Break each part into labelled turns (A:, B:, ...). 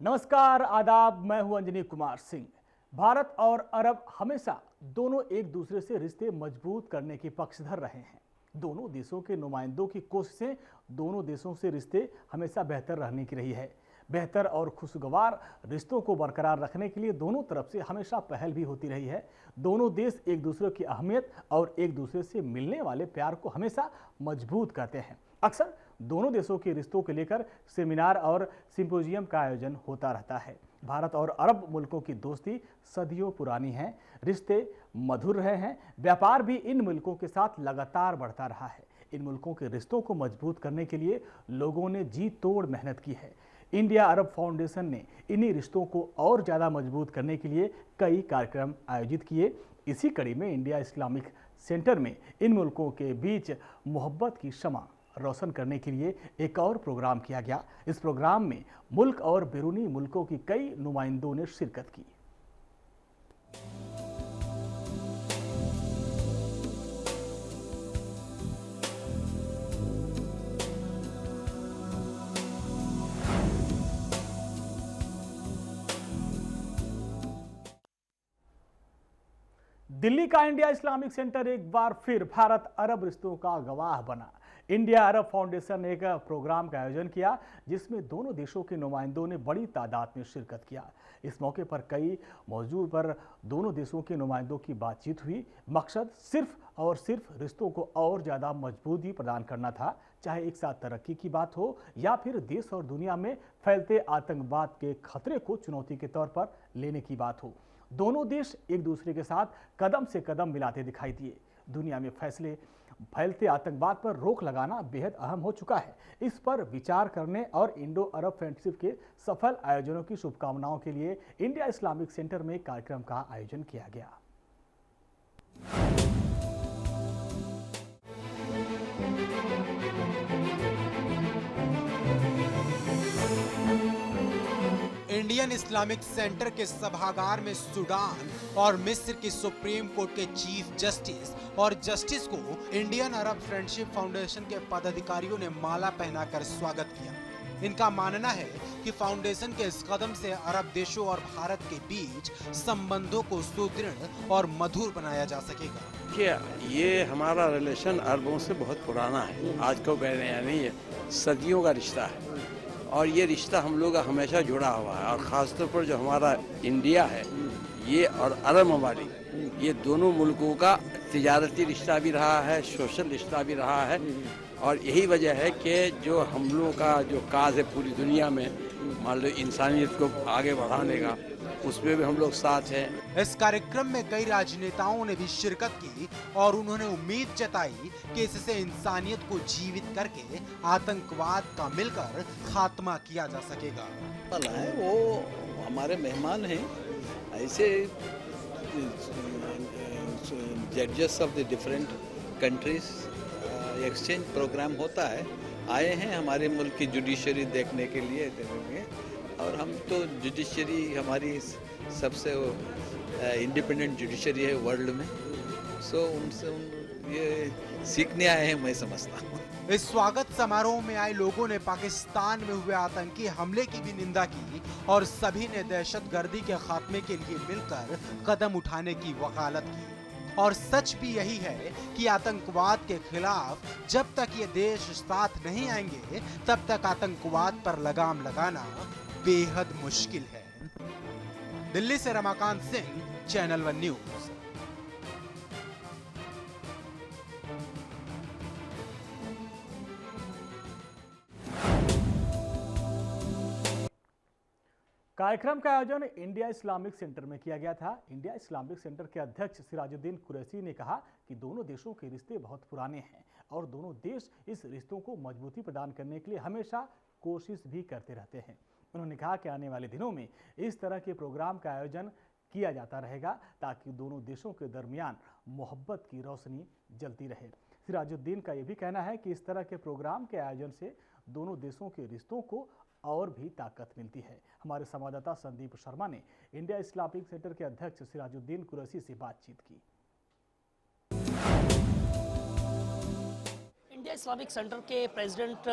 A: नमस्कार, आदाब। मैं हूं अंजनी कुमार सिंह। भारत और अरब हमेशा दोनों एक दूसरे से रिश्ते मजबूत करने के पक्षधर रहे हैं। दोनों देशों के नुमाइंदों की कोशिशें दोनों देशों से रिश्ते हमेशा बेहतर रहने की रही है। बेहतर और खुशगवार रिश्तों को बरकरार रखने के लिए दोनों तरफ से हमेशा पहल भी होती रही है। दोनों देश एक दूसरे की अहमियत और एक दूसरे से मिलने वाले प्यार को हमेशा मजबूत करते हैं। अक्सर दोनों देशों के रिश्तों को लेकर सेमिनार और सिंपोजियम का आयोजन होता रहता है। भारत और अरब मुल्कों की दोस्ती सदियों पुरानी है, रिश्ते मधुर रहे हैं। व्यापार भी इन मुल्कों के साथ लगातार बढ़ता रहा है। इन मुल्कों के रिश्तों को मजबूत करने के लिए लोगों ने जी तोड़ मेहनत की है। इंडिया अरब फाउंडेशन ने इन्हीं रिश्तों को और ज़्यादा मजबूत करने के लिए कई कार्यक्रम आयोजित किए। इसी कड़ी में इंडिया इस्लामिक सेंटर में इन मुल्कों के बीच मोहब्बत की शमा रोशन करने के लिए एक और प्रोग्राम किया गया। इस प्रोग्राम में मुल्क और बैरूनी मुल्कों की कई नुमाइंदों ने शिरकत की। दिल्ली का इंडिया इस्लामिक सेंटर एक बार फिर भारत अरब रिश्तों का गवाह बना। इंडिया अरब फाउंडेशन ने एक प्रोग्राम का आयोजन किया जिसमें दोनों देशों के नुमाइंदों ने बड़ी तादाद में शिरकत किया। इस मौके पर कई मौजूद पर दोनों देशों के नुमाइंदों की बातचीत हुई। मकसद सिर्फ और सिर्फ रिश्तों को और ज़्यादा मजबूती प्रदान करना था, चाहे एक साथ तरक्की की बात हो या फिर देश और दुनिया में फैलते आतंकवाद के खतरे को चुनौती के तौर पर लेने की बात हो। दोनों देश एक दूसरे के साथ कदम से कदम मिलाते दिखाई दिए। दुनिया में फैलते आतंकवाद पर रोक लगाना बेहद अहम हो चुका है। इस पर विचार करने और इंडो अरब फ्रेंडशिप के सफल आयोजनों की शुभकामनाओं के लिए इंडिया इस्लामिक सेंटर में कार्यक्रम का आयोजन किया गया।
B: इंडियन इस्लामिक सेंटर के सभागार में सूडान और मिस्र की सुप्रीम कोर्ट के चीफ जस्टिस और जस्टिस को इंडियन अरब फ्रेंडशिप फाउंडेशन के पदाधिकारियों ने माला पहनाकर स्वागत किया। इनका मानना है कि फाउंडेशन के इस कदम से अरब देशों और भारत के बीच संबंधों को सुदृढ़ और मधुर बनाया जा सकेगा।
C: क्या ये हमारा रिलेशन अरबों से बहुत पुराना है, आज को नया नहीं है, सदियों का रिश्ता है और ये रिश्ता हम लोग का हमेशा जुड़ा हुआ है। और ख़ासतौर पर जो हमारा इंडिया है ये और अरब ममालिक, ये दोनों मुल्कों का तिजारती रिश्ता भी रहा है, सोशल रिश्ता भी रहा है। और यही वजह है कि जो हम लोगों का जो काज है पूरी दुनिया में, मान लो इंसानियत को आगे बढ़ाने का, उसमें भी हम लोग साथ हैं।
B: इस कार्यक्रम में कई राजनेताओं ने भी शिरकत की और उन्होंने उम्मीद जताई कि इससे इंसानियत को जीवित करके आतंकवाद का मिलकर खात्मा किया जा सकेगा।
D: है वो हमारे मेहमान हैं, ऐसे जजेस of the different countries exchange programme होता है, आए हैं हमारे मुल्क की जुडिशरी देखने के लिए। और हम तो जुडिशरी हमारी सबसे इंडिपेंडेंट जुडिशरी है वर्ल्ड में, सो उनसे ये सीखने आए हैं, मैं समझता हूँ।
B: इस स्वागत समारोह में आए लोगों ने पाकिस्तान में हुए आतंकी हमले की भी निंदा की और सभी ने दहशतगर्दी के खात्मे के लिए मिलकर कदम उठाने की वकालत की। और सच भी यही है कि आतंकवाद के खिलाफ जब तक ये देश साथ नहीं आएंगे तब तक आतंकवाद पर लगाम लगाना बेहद मुश्किल है। दिल्ली से Ramakant Singh, channel one news.
A: कार्यक्रम का आयोजन इंडिया इस्लामिक सेंटर में किया गया था। इंडिया इस्लामिक सेंटर के अध्यक्ष सिराजुद्दीन कुरैशी ने कहा कि दोनों देशों के रिश्ते बहुत पुराने हैं और दोनों देश इस रिश्तों को मजबूती प्रदान करने के लिए हमेशा कोशिश भी करते रहते हैं। उन्होंने कहा कि आने वाले दिनों में इस तरह के प्रोग्राम का आयोजन किया जाता रहेगा ताकि दोनों देशों के दरमियान मोहब्बत की रोशनी जलती रहे। सिराजुद्दीन का यह भी कहना है कि इस तरह के प्रोग्राम के आयोजन से दोनों देशों के रिश्तों को और भी ताकत मिलती है। हमारे संवाददाता संदीप शर्मा ने इंडिया इस्लामिक सेंटर के अध्यक्ष सिराजुद्दीन कुरैशी से बातचीत की।
E: इंडिया इस्लामिक सेंटर के प्रेसिडेंट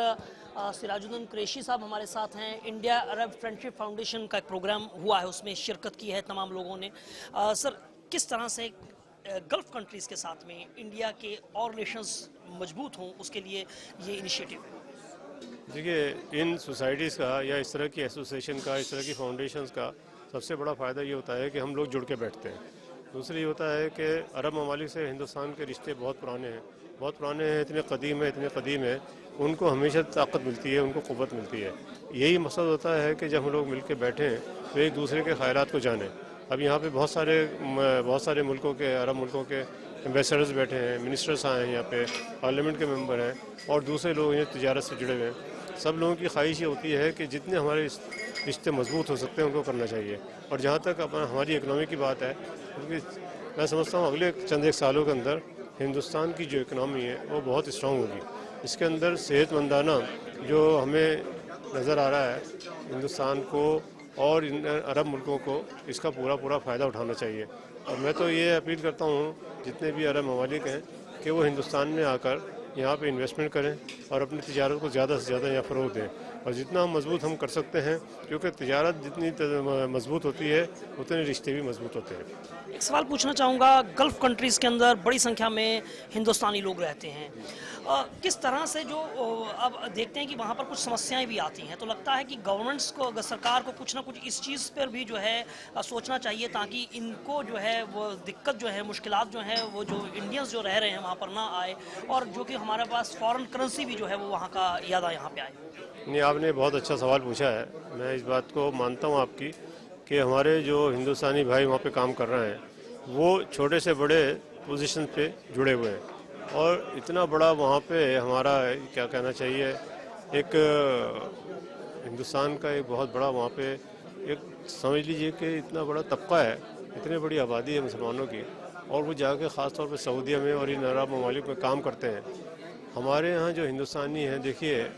E: सिराजुद्दीन कुरैशी साहब हमारे साथ हैं। इंडिया अरब फ्रेंडशिप फाउंडेशन का एक प्रोग्राम हुआ है, उसमें शिरकत की है तमाम लोगों ने। सर, किस तरह से गल्फ कंट्रीज़ के साथ में इंडिया के और रिलेशंस मजबूत हों उसके लिए ये इनिशिएटिव है?
F: देखिए, इन सोसाइटीज़ का या इस तरह की एसोसिएशन का, इस तरह की फाउंडेशंस का सबसे बड़ा फ़ायदा ये होता है कि हम लोग जुड़ के बैठते हैं। दूसरी ये होता है कि अरब ममालिक से हिंदुस्तान के रिश्ते बहुत पुराने हैं, इतने कदीम है, उनको हमेशा ताकत मिलती है, उनको क़ुव्वत मिलती है। यही मकसद होता है कि जब हम लोग मिल के बैठें तो एक दूसरे के ख़यालात को जानें। अब यहाँ पे बहुत सारे मुल्कों के, अरब मुल्कों के एम्बेसडर्स बैठे हैं, मिनिस्टर्स आए हैं, यहाँ पे पार्लियामेंट के मेंबर हैं और दूसरे लोग हैं तिजारत से जुड़े हुए हैं। सब लोगों की ख्वाहिश ये होती है कि जितने हमारे रिश्ते मजबूत हो सकते हैं उनको करना चाहिए। और जहाँ तक हमारी इकनॉमी की बात है, क्योंकि मैं समझता हूँ अगले चंद एक सालों के अंदर हिंदुस्तान की जो इकनॉमी है वो बहुत स्ट्रॉन्ग होगी। इसके अंदर सेहतमंदाना जो हमें नज़र आ रहा है हिंदुस्तान को और इन अरब मुल्कों को, इसका पूरा फ़ायदा उठाना चाहिए। और मैं तो ये अपील करता हूँ जितने भी अरब ममालिक हैं कि वो हिंदुस्तान में आकर यहाँ पे इन्वेस्टमेंट करें और अपनी तिजारत को ज़्यादा से ज़्यादा यहाँ फ़रोग़ दें। और जितना मजबूत हम कर सकते हैं, क्योंकि तिजारत जितनी मजबूत होती है उतने रिश्ते भी मजबूत होते हैं।
E: एक सवाल पूछना चाहूँगा, गल्फ़ कंट्रीज़ के अंदर बड़ी संख्या में हिंदुस्तानी लोग रहते हैं। किस तरह से जो अब देखते हैं कि वहाँ पर कुछ समस्याएं भी आती हैं, तो लगता है कि गवर्नमेंट्स को, अगर सरकार को कुछ ना कुछ इस चीज़ पर भी जो है सोचना चाहिए ताकि इनको जो है वो दिक्कत जो है, मुश्किलात जो है, वो जो इंडियंस जो रह रहे हैं वहाँ पर ना आए, और जो कि हमारे पास फॉरेन करेंसी भी जो है वो वहाँ का यादा यहाँ पे आए।
F: नहीं, आपने बहुत अच्छा सवाल पूछा है। मैं इस बात को मानता हूँ आपकी कि हमारे जो हिंदुस्तानी भाई वहाँ पे काम कर रहे हैं वो छोटे से बड़े पोजीशन पे जुड़े हुए हैं और इतना बड़ा वहाँ पे हमारा क्या कहना चाहिए, एक हिंदुस्तान का एक बहुत बड़ा वहाँ पे एक समझ लीजिए कि इतना बड़ा तबका है, इतनी बड़ी आबादी है मुसलमानों की, और वो जाके ख़ास तौर पे सऊदीया में और इन अरब ममालिक में काम करते हैं। हमारे यहाँ जो हिंदुस्तानी हैं, देखिए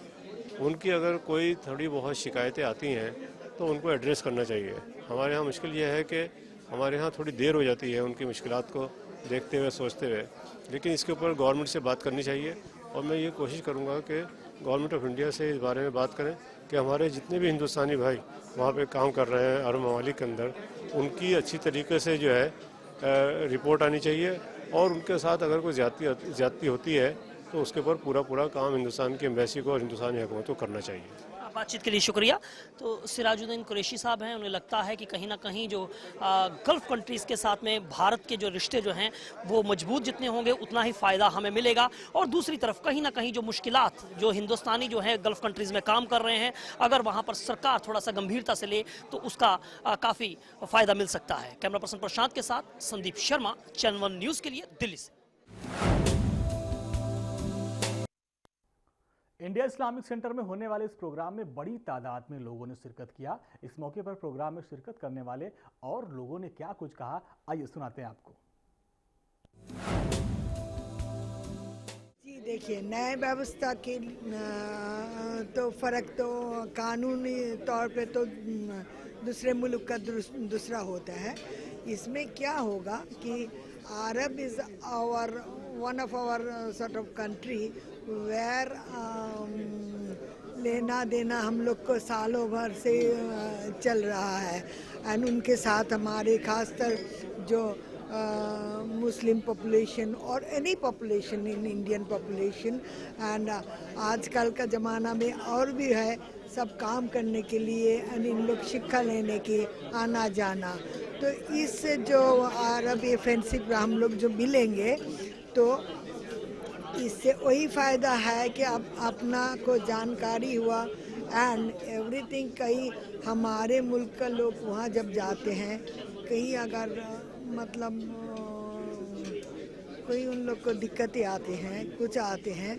F: उनकी अगर कोई थोड़ी बहुत शिकायतें आती हैं तो उनको एड्रेस करना चाहिए। हमारे यहाँ मुश्किल ये है कि हमारे यहाँ थोड़ी देर हो जाती है उनकी मुश्किलात को देखते हुए, सोचते हुए, लेकिन इसके ऊपर गवर्नमेंट से बात करनी चाहिए। और मैं ये कोशिश करूँगा कि गवर्नमेंट ऑफ इंडिया से इस बारे में बात करें कि हमारे जितने भी हिंदुस्तानी भाई वहाँ पे काम कर रहे हैं अरब ममालिक के अंदर, उनकी अच्छी तरीके से जो है रिपोर्ट आनी चाहिए, और उनके साथ अगर कोई ज़्यादती होती है तो उसके ऊपर पूरा काम हिंदुस्तान की एम्बेसी को और हिंदुस्तानी हुकूमत को करना चाहिए।
E: बातचीत के लिए शुक्रिया। तो सिराजुद्दीन कुरैशी साहब हैं, उन्हें लगता है कि कहीं ना कहीं जो गल्फ़ कंट्रीज़ के साथ में भारत के जो रिश्ते जो हैं वो मजबूत जितने होंगे उतना ही फ़ायदा हमें मिलेगा। और दूसरी तरफ कहीं ना कहीं जो मुश्किलात जो हिंदुस्तानी जो है गल्फ़ कंट्रीज़ में काम कर रहे हैं, अगर वहाँ पर सरकार थोड़ा सा गंभीरता से ले तो उसका काफ़ी फ़ायदा मिल सकता है। कैमरा पर्सन प्रशांत के साथ संदीप शर्मा, चैनल 1 न्यूज़ के लिए, दिल्ली से।
A: इंडिया इस्लामिक सेंटर में होने वाले इस प्रोग्राम में बड़ी तादाद में लोगों ने शिरकत किया। इस मौके पर प्रोग्राम में शिरकत करने वाले और लोगों ने क्या कुछ कहा, आइए सुनाते हैं आपको।
G: जी देखिए, नए व्यवस्था के तो फ़र्क तो कानूनी तौर पे तो दूसरे मुल्क का दूसरा होता है। इसमें क्या होगा कि Arab is our one of our sort of country where लेना देना हम लोग को सालों भर से चल रहा है। एंड उनके साथ हमारे खासकर जो मुस्लिम पॉपुलेशन और any population in Indian population, and आजकल का ज़माना में और भी है सब काम करने के लिए एंड इन लोग शिक्षा लेने के आना जाना। तो इससे जो अरब फ्रेंडशिप हम लोग जो मिलेंगे तो इससे वही फ़ायदा है कि अब अपना को जानकारी हुआ एंड एवरीथिंग। कहीं हमारे मुल्क का लोग वहाँ जब जाते हैं, कहीं अगर मतलब कोई उन लोग को दिक्कतें आते हैं, कुछ आते हैं,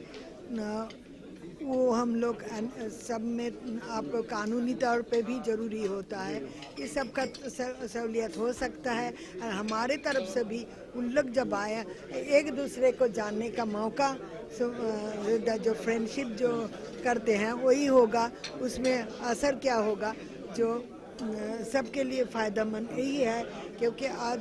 G: वो हम लोग सब में आपको कानूनी तौर पे भी ज़रूरी होता है। ये सब का सहूलियत हो सकता है। और हमारे तरफ से भी उन लोग जब आए एक दूसरे को जानने का मौका, जो फ्रेंडशिप जो करते हैं वही होगा। उसमें असर क्या होगा, जो सबके लिए फ़ायदेमंद यही है, क्योंकि आज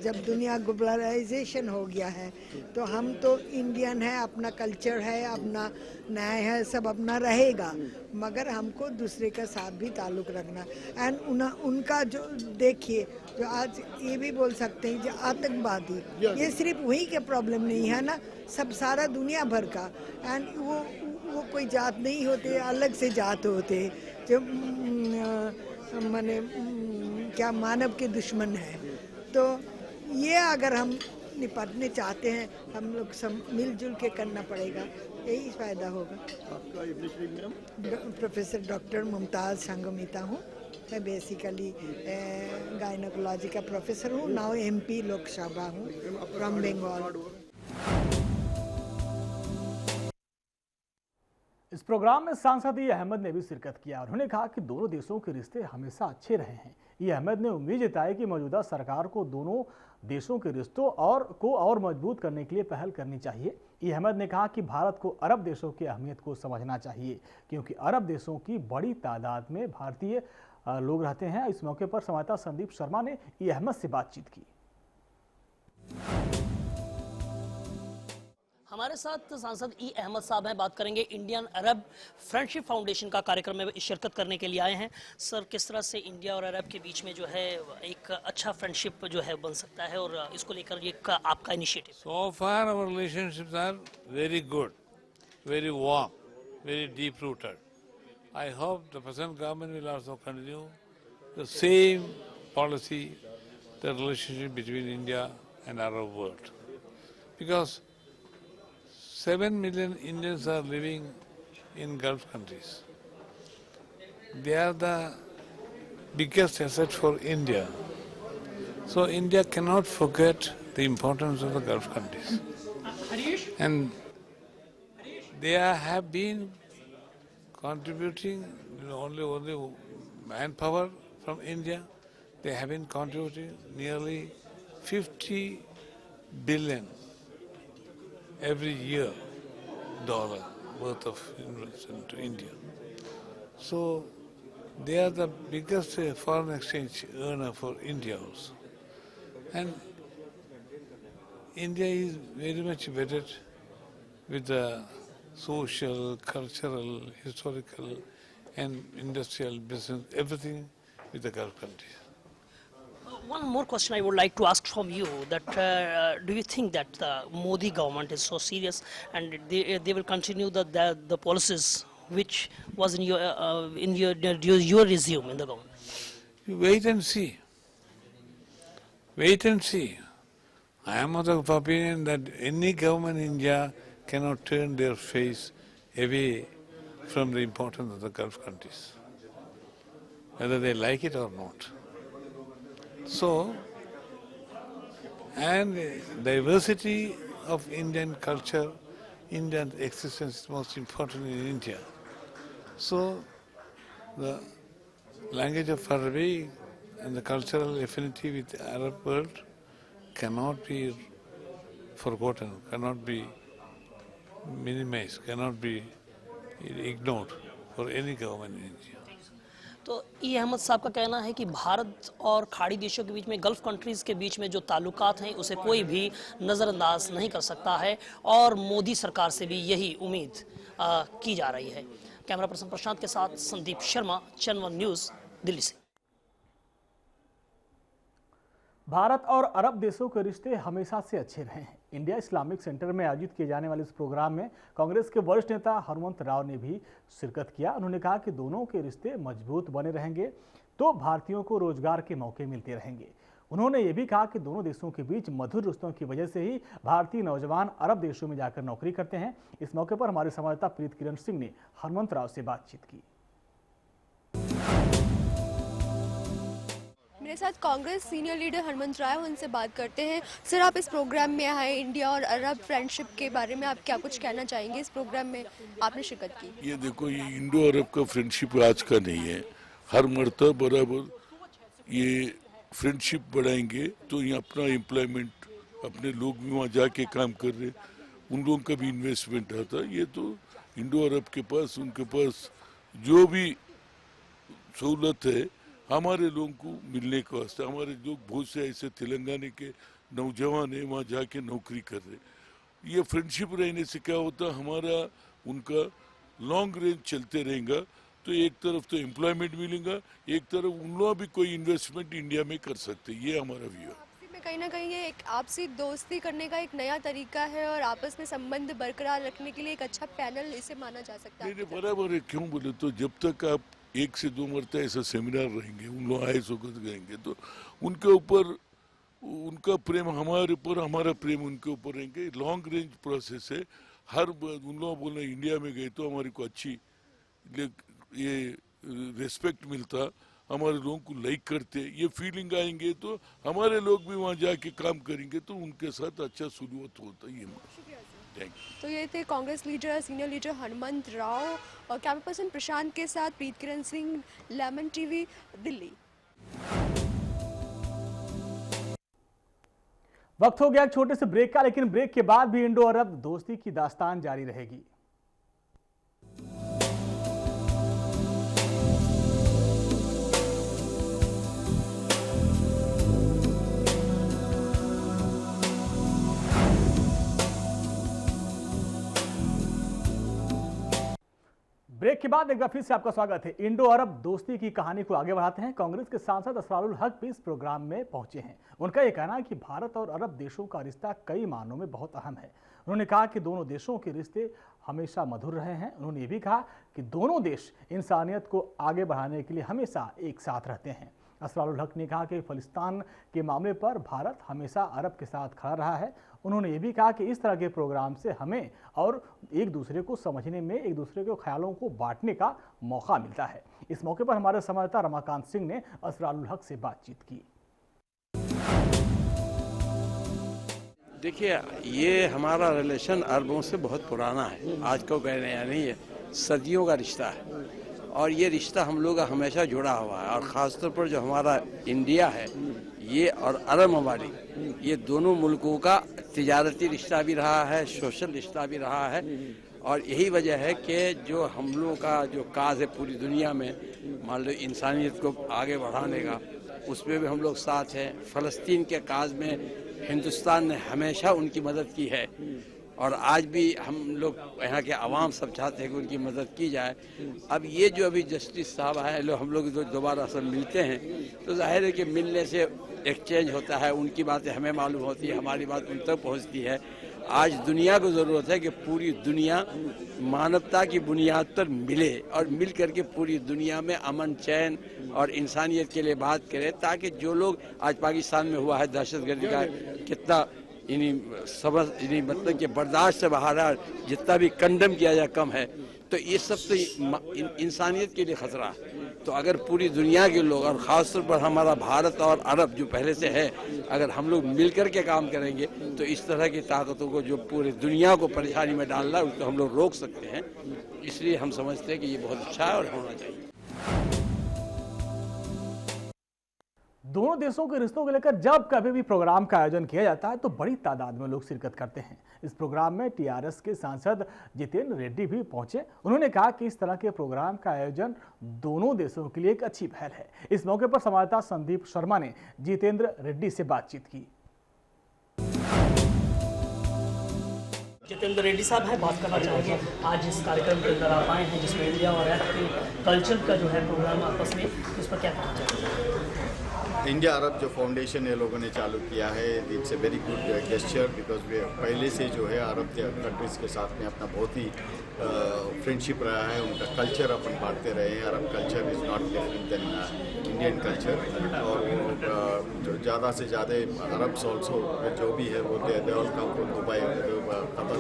G: जब दुनिया ग्लोबलाइजेशन हो गया है तो हम तो इंडियन है, अपना कल्चर है, अपना न्याय है, सब अपना रहेगा, मगर हमको दूसरे के साथ भी ताल्लुक़ रखना। एंड उनका जो देखिए, जो आज ये भी बोल सकते हैं जो आतंकवादी, ये सिर्फ वही के प्रॉब्लम नहीं है ना, सब सारा दुनिया भर का। एंड वो कोई जात नहीं होते, अलग से जात होते जो माने क्या मानव के दुश्मन है। तो ये अगर हम निपटने चाहते हैं, हम लोग सब मिलजुल के करना पड़ेगा, यही फ़ायदा होगा। प्रोफेसर डॉक्टर मुमताज़ संगमिता हूँ, मैं बेसिकली गायनोकोलॉजी का प्रोफेसर हूँ, नाउ MP लोकसभा हूँ फ्रॉम बंगाल।
A: इस प्रोग्राम में सांसद ई अहमद ने भी शिरकत किया। उन्होंने कहा कि दोनों देशों के रिश्ते हमेशा अच्छे रहे हैं। ई अहमद ने उम्मीद जताई कि मौजूदा सरकार को दोनों देशों के रिश्तों और मजबूत करने के लिए पहल करनी चाहिए। ई अहमद ने कहा कि भारत को अरब देशों की अहमियत को समझना चाहिए, क्योंकि अरब देशों की बड़ी तादाद में भारतीय लोग रहते हैं। इस मौके पर संवाददाता संदीप शर्मा ने ई अहमद से बातचीत की।
E: हमारे साथ सांसद ई अहमद साहब हैं, बात करेंगे इंडियन अरब फ्रेंडशिप फाउंडेशन का कार्यक्रम में शिरकत करने के लिए आए हैं। सर, किस तरह से इंडिया और अरब के बीच में जो है एक अच्छा फ्रेंडशिप जो है बन सकता है, और इसको लेकर ये आपका initiative?
H: So far our relationships are very good, very warm, very deep rooted. I hope the present government will also continue the same policy, the relationship between India and Arab world. Because 7 million Indians are living in Gulf countries. They are the biggest asset for India. So India cannot forget the importance of the Gulf countries. And they have been contributing only manpower from India. They have been contributing nearly 50 billion every year dollar worth of investment to India. So they are the biggest foreign exchange earner for India also. And India is very much wedded with the social, cultural, historical and industrial business, everything with the Gulf countries.
E: One more question I would like to ask from you, that do you think that the Modi government is so serious and they will continue the policies which was in your resume in the government?
H: You wait and see. Wait and see. I am of the opinion that any government in India cannot turn their face away from the importance of the Gulf countries, whether they like it or not. So, and diversity of Indian culture, Indian existence is most important in India. So, the language of Arabic and the cultural affinity with the Arab world cannot be forgotten, cannot be minimized, cannot be ignored for any government in India.
E: तो ई अहमद साहब का कहना है कि भारत और खाड़ी देशों के बीच में, गल्फ कंट्रीज़ के बीच में जो ताल्लुकात हैं उसे कोई भी नज़रअंदाज नहीं कर सकता है, और मोदी सरकार से भी यही उम्मीद की जा रही है। कैमरा पर्सन प्रशांत के साथ संदीप शर्मा, चैनल 1 न्यूज़, दिल्ली से।
A: भारत और अरब देशों के रिश्ते हमेशा से अच्छे रहे हैं। इंडिया इस्लामिक सेंटर में आयोजित किए जाने वाले इस प्रोग्राम में कांग्रेस के वरिष्ठ नेता हनुमंत राव ने भी शिरकत किया। उन्होंने कहा कि दोनों के रिश्ते मजबूत बने रहेंगे तो भारतीयों को रोजगार के मौके मिलते रहेंगे। उन्होंने ये भी कहा कि दोनों देशों के बीच मधुर रिश्तों की वजह से ही भारतीय नौजवान अरब देशों में जाकर नौकरी करते हैं। इस मौके पर हमारे संवाददाता प्रीत किरण सिंह ने हनुमंत राव से बातचीत की।
I: मेरे साथ कांग्रेस सीनियर लीडर हनुमंत राव, उनसे बात करते हैं। सर, आप इस प्रोग्राम में आए, इंडिया और अरब फ्रेंडशिप के बारे में आप क्या कुछ कहना चाहेंगे? इस प्रोग्राम में आपने शिरकत की।
J: ये देखो, ये इंडो अरब का फ्रेंडशिप आज का नहीं है, हर मर्तबा बराबर ये फ्रेंडशिप बढ़ाएंगे तो ये अपना एम्प्लॉयमेंट, अपने लोग भी वहाँ जाके काम कर रहे, उन लोगों का भी इन्वेस्टमेंट आता। ये तो इंडो अरब के पास, उनके पास जो भी सहूलत है हमारे लोगों को मिलने के वास्ते। हमारे लोग बहुत से ऐसे तेलंगाना के नौजवान है वहाँ जाके नौकरी कर रहे। ये फ्रेंडशिप रहने से क्या होता, हमारा उनका लॉन्ग रेंज चलते रहेगा, तो एक तरफ तो एम्प्लॉयमेंट मिलेगा, एक तरफ उन लोग भी कोई इन्वेस्टमेंट इंडिया में कर सकते। ये हमारा व्यू है।
I: कहीं ना कहीं ये एक आपसी दोस्ती करने का एक नया तरीका है और आपस में संबंध बरकरार रखने के लिए एक अच्छा पैनल इसे माना जा सकता है।
J: नहीं बराबर है। क्यों बोले तो जब तक आप 1 से 2 मरतबा ऐसा सेमिनार रहेंगे, उन लोग आए सोगत गएंगे, तो उनके ऊपर उनका प्रेम हमारे ऊपर, हमारा प्रेम उनके ऊपर रहेंगे। लॉन्ग रेंज प्रोसेस है। हर उन लोग बोलना इंडिया में गए तो हमारे को अच्छी ये रिस्पेक्ट मिलता, हमारे लोगों को लाइक करते, ये फीलिंग आएंगे तो हमारे लोग भी वहाँ जाके काम करेंगे तो उनके साथ अच्छा शुरुआत होता है। ये
I: तो ये थे Congress leader, senior leader Hanumant Rao और कैमरा पर्सन प्रशांत के साथ प्रीत किरण सिंह, लेमन टीवी, दिल्ली।
A: वक्त हो गया एक छोटे से ब्रेक का, लेकिन ब्रेक के बाद भी इंडो अरब दोस्ती की दास्तान जारी रहेगी। ब्रेक के बाद एक बार फिर से आपका स्वागत है। इंडो अरब दोस्ती की कहानी को आगे बढ़ाते हैं। कांग्रेस के सांसद असरारुल हक भी इस प्रोग्राम में पहुंचे हैं। उनका यह कहना है कि भारत और अरब देशों का रिश्ता कई मायनों में बहुत अहम है। उन्होंने कहा कि दोनों देशों के रिश्ते हमेशा मधुर रहे हैं। उन्होंने ये भी कहा कि दोनों देश इंसानियत को आगे बढ़ाने के लिए हमेशा एक साथ रहते हैं। असरारुल हक ने कहा कि फिलिस्तीन के मामले पर भारत हमेशा अरब के साथ खड़ा रहा है। उन्होंने ये भी कहा कि इस तरह के प्रोग्राम से हमें और एक दूसरे को समझने में, एक दूसरे के ख्यालों को बांटने का मौका मिलता है। इस मौके पर हमारे संवाददाता रमाकांत सिंह ने असरारुल हक से बातचीत की।
C: देखिए, ये हमारा रिलेशन अरबों से बहुत पुराना है, आज को कह रहे हैं नहीं है, सदियों का रिश्ता है और ये रिश्ता हम लोग का हमेशा जुड़ा हुआ है। और ख़ासतौर पर जो हमारा इंडिया है ये और अरब ममालिक, ये दोनों मुल्कों का तिजारती रिश्ता भी रहा है, सोशल रिश्ता भी रहा है। और यही वजह है कि जो हम लोगों का जो काज है पूरी दुनिया में, मान लो इंसानियत को आगे बढ़ाने का, उसमें भी हम लोग साथ हैं। फ़लस्तीन के काज में हिंदुस्तान ने हमेशा उनकी मदद की है और आज भी हम लोग यहाँ के आवाम सब चाहते हैं कि उनकी मदद की जाए। अब ये जो अभी जस्टिस साहब आए लोग, हम लोग दोबारा सब मिलते हैं तो जाहिर है कि मिलने से एक्सचेंज होता है, उनकी बातें हमें मालूम होती है, हमारी बात उन तक पहुँचती है। आज दुनिया को ज़रूरत है कि पूरी दुनिया मानवता की बुनियाद पर मिले और मिल करके पूरी दुनिया में अमन, चैन और इंसानियत के लिए बात करें, ताकि जो लोग आज पाकिस्तान में हुआ है दहशतगर्दी का कितना इन्हीं मतलब कि बर्दाश्त से बाहर है, जितना भी कंडम किया जाए कम है, तो ये सब तो इंसानियत के लिए खतरा है। तो अगर पूरी दुनिया के लोग और ख़ासतौर पर हमारा भारत और अरब जो पहले से है, अगर हम लोग मिल कर के काम करेंगे तो इस तरह की ताकतों को जो पूरी दुनिया को परेशानी में डाल रहा है उसको हम लोग रोक सकते हैं। इसलिए हम समझते हैं कि ये बहुत अच्छा है और होना चाहिए।
A: दोनों देशों के रिश्तों को लेकर जब कभी भी प्रोग्राम का आयोजन किया जाता है तो बड़ी तादाद में लोग शिरकत करते हैं। इस प्रोग्राम में टीआरएस के सांसद जितेंद्र रेड्डी भी पहुंचे। उन्होंने कहा कि इस तरह के प्रोग्राम का आयोजन दोनों देशों के लिए एक अच्छी पहल है। इस मौके पर संवाददाता संदीप शर्मा ने जितेंद्र रेड्डी से बातचीत की।
E: जितेंद्र रेड्डी साहब है, बात करना चाहेंगे आज इस कार्यक्रम के अंदर आप आए हैं जिसमें इंडिया और अरब के कल्चर का जो है प्रोग्राम आपस में, उस पर क्या कहना चाहेंगे?
K: इंडिया अरब जो फाउंडेशन ये लोगों ने चालू किया है, it's a very good gesture because वे पहले से जो है अरब कंट्रीज़ के साथ में अपना बहुत ही फ्रेंडशिप रहा है। उनका कल्चर अपन बांटते रहे हैं। Arab culture is not different than Indian culture. और जो ज़्यादा से ज़्यादा अरब्स ऑल्सो जो भी है वो they all come from Dubai, Qatar,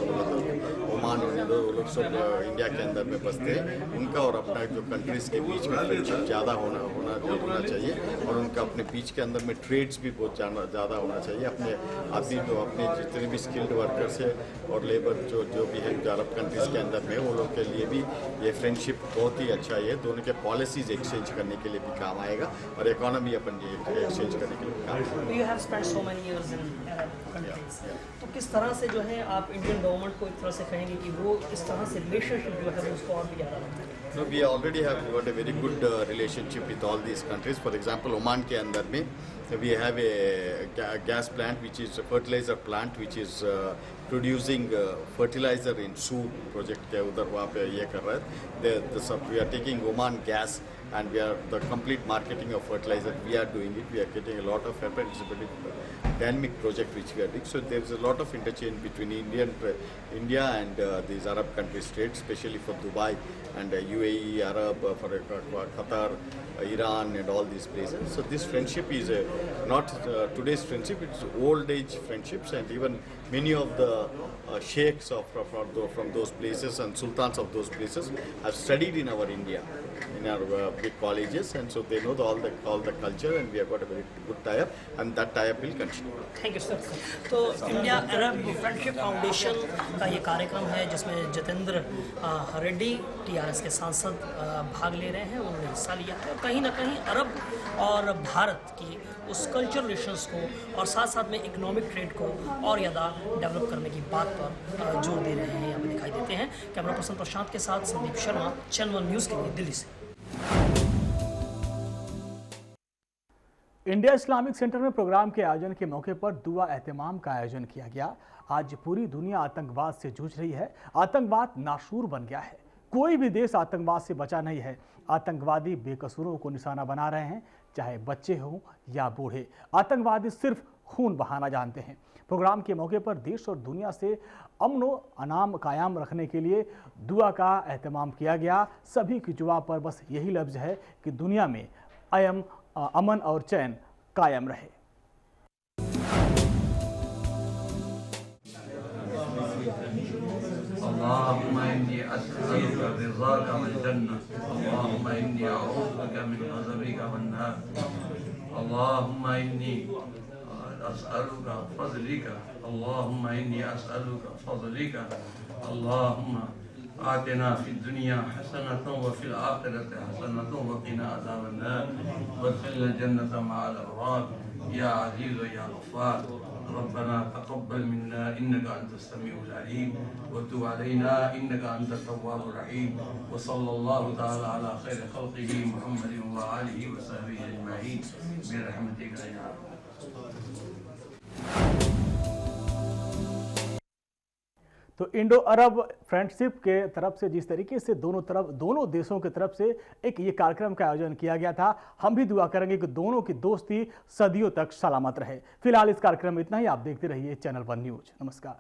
K: Oman, वो लोग सब इंडिया के अंदर में बसते हैं। उनका और अपना जो कंट्रीज़ के बीच में फ्रेंडशिप ज़्यादा होना चाहिए और उनका अपने बीच के अंदर में ट्रेड्स भी बहुत ज़्यादा होना चाहिए। अपने आदमी जो अपने जितने भी स्किल्ड वर्कर्स है और लेबर जो भी है जो अरब कंट्रीज़ के अंदर में, वो लोग के लिए भी ये फ्रेंडशिप बहुत ही अच्छा है। दोनों के पॉलिसीज़ एक्सचेंज करने के लिए भी काम आएगा और इकोनॉमी अपन ये एक्सचेंज करने के लिए काम आएगा।
E: You have spent so many years in Arab countries. तो किस तरह से जो है आप इंडियन गवर्नमेंट को एक तरह से कहेंगे चाहेंगे कि वो इस तरह से रिलेशनशिप जो है उसको और भी ज़्यादा बढ़ाएं?
K: No, we already have got a very good relationship with all these countries. For example, Oman के अंदर में we have a gas plant which is a fertilizer plant which is producing fertilizer in Sood project के उधर वहाँ पे ये कर रहा है. We are taking Oman gas and we are the complete marketing of fertilizer. We are doing it. We are getting a lot of help. It's a very dynamic project which we are doing. So there is a lot of interchange between India and these Arab country states, especially for Dubai and UAE, Arab, for Qatar, Iran and all these places. So this friendship is not today's friendship, it's old age friendships, and even many of the sheikhs from those places and sultans of those places have studied in our India, in our big colleges, and so they know all the culture, and we have got a very good tie-up, and that tie-up will continue.
E: Thank you sir. तो India अरब friendship foundation का ये कार्यक्रम है जिसमें Jitendra Reddy TRS के सांसद भाग ले रहे हैं, उन्होंने हिस्सा लिया है। कहीं ना कहीं अरब और भारत की उस कल्चर रिलेशंस को और साथ साथ में इकोनॉमिक ट्रेड को और ज़्यादा डेवलप करने की बात पर जोर दे रहे हैं, यहाँ पे दिखाई देते हैं। कैमरा पर्सन प्रशांत के साथ Sandeep Sharma, channel one news के लिए दिल्ली से।
A: इंडिया इस्लामिक सेंटर में प्रोग्राम के आयोजन के मौके पर दुआ एहतमाम का आयोजन किया गया। आज पूरी दुनिया आतंकवाद से जूझ रही है। आतंकवाद नाशूर बन गया है। कोई भी देश आतंकवाद से बचा नहीं है। आतंकवादी बेकसूरों को निशाना बना रहे हैं, चाहे बच्चे हों या बूढ़े। आतंकवादी सिर्फ खून बहाना जानते हैं। प्रोग्राम के मौके पर देश और दुनिया से अमन व अनाम कायम रखने के लिए दुआ का एहतमाम किया गया। सभी की जुबान पर बस यही लफ्ज़ है कि दुनिया में अमन और चैन कायम रहे।
L: अल्लाहुम्मा इन्नी अस्अलुका रिज़ाका वल जन्नह, अल्लाहुम्मा इन्नी अऊज़ु बिका मिन गज़बिका वन नार, अल्लाहुम्मा इन्नी अस्अलुका फज़लिका, अल्लाहुम्मा इन्नी अस्अलुका फज़लिका, अल्लाहुम्मा आतिना फिद दुनिया हसनतन व फिल आखिरति हसनतन व क़िना अज़ाबन नार वदखिलना जन्नत मअल अबरार या अज़ीज़ या गफ़्फ़ार रब्बना तक़ब्बल मिन्ना इन्नका अंतस समीउल अलीम व तुब अलैना इन्नका अंतत तव्वाबुर रहीम व सल्लल्लाहु तआला अला खैरि खल्क़िही मुहम्मदिन व आलिहि व सहबिही अजमईन बिरहमतिका या
A: तो इंडो अरब फ्रेंडशिप के तरफ से जिस तरीके से दोनों देशों की तरफ से एक ये कार्यक्रम का आयोजन किया गया था, हम भी दुआ करेंगे कि दोनों की दोस्ती सदियों तक सलामत रहे। फिलहाल इस कार्यक्रम में इतना ही। आप देखते रहिए चैनल वन न्यूज़। नमस्कार।